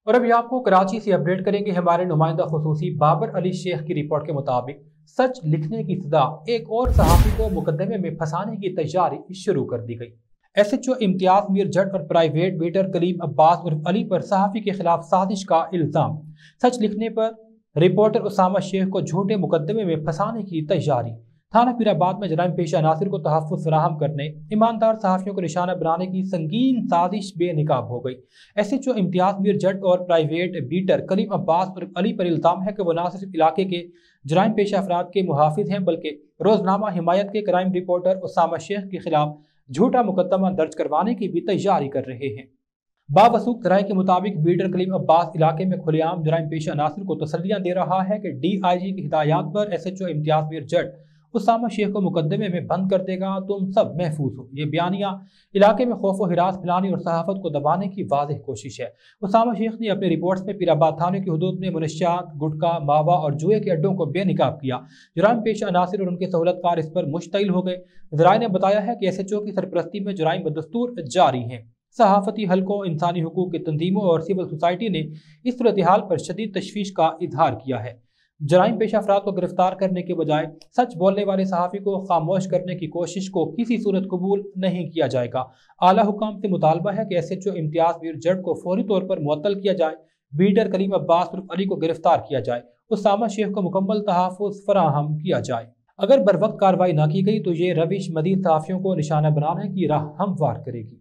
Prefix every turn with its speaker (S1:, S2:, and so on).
S1: اور अभी आपको कराची से अपडेट करेंगे। हमारे नुमाइंदा खुसूसी बाबर अली शेख की रिपोर्ट के मुताबिक सच लिखने की सजा एक और सहाफ़ी को मुकदमे में फंसाने की तैयारी शुरू कर दी गई। SHO इम्तियाज मीर जट और प्राइवेट वेटर कलीम अब्बास उर्फ अली पर सहाफ़ी के खिलाफ साजिश का इल्ज़ाम। सच लिखने पर रिपोर्टर उसामा शेख को झूठे मुकदमे में फंसाने की तैयारी। थाना पीराबाद में जराइम पेशा अनासिर को तहफ़्फ़ुज़ फराहम करने, ईमानदार सहाफ़ियों को निशाना बनाने की संगीन साजिश बेनकाब हो गई। SHO इम्तियाज मीर जट और प्राइवेट बीटर कलीम अब्बास और अली पर इल्ज़ाम है कि वो न सिर्फ इलाके के जराइम पेशा अफराद के मुहाफिज हैं, बल्कि रोज़नामा हिमायत के क्राइम रिपोर्टर उसामा शेख के खिलाफ झूठा मुकदमा दर्ज करवाने की भी तैयारी कर रहे हैं। बावसूख ज़राए के मुताबिक बीटर कलीम अब्बास इलाके में खुलेआम जराइम पेशा अनासिर को तसल्लियाँ दे रहा है कि DIG की हिदायत पर SHO इम्तियाज मीर जट उसामा शेख को मुकदमे में बंद कर देगा, तुम सब महफूज हो। ये बयानिया इलाके में खौफ व हिरास फैलाने और सहाफत को दबाने की वाज़ेह कोशिश है। उसामा शेख ने अपने रिपोर्ट्स में पीराबाद थाने की हदूद में मुनशियात, गुटखा, मावा और जुए के अड्डों को बेनकाब किया। जराइम पेशा अनासिर और उनके सहूलतकार इस पर मुश्तइल हो गए। ज़राए ने बताया है कि SHO की सरपरस्ती में जराइम बदस्तूर जारी हैं। सहाफती हलकों, इंसानी हुकूक की तंजीमों और सिविल सोसाइटी ने इस सूरत हाल पर शदीद तशवीश का इजहार किया है। जराइम पेशा अफराद को गिरफ्तार करने के बजाय सच बोलने वाले सहाफ़ी को खामोश करने की कोशिश को किसी सूरत कबूल नहीं किया जाएगा। आला हुकाम से मुतालबा है कि SHO इम्तियाज मीर जट को फौरी तौर पर मुअत्तल किया जाए, बीटर कलीम अब्बास उर्फ अली को गिरफ्तार किया जाए, उसामा शेख को मुकम्मल तहफ़्फ़ुज़ फराहम किया जाए। अगर बर वक्त कार्रवाई न की गई तो ये रविश मज़ीद सहाफ़ियों को निशाना बनाने की राह हमवार करेगी।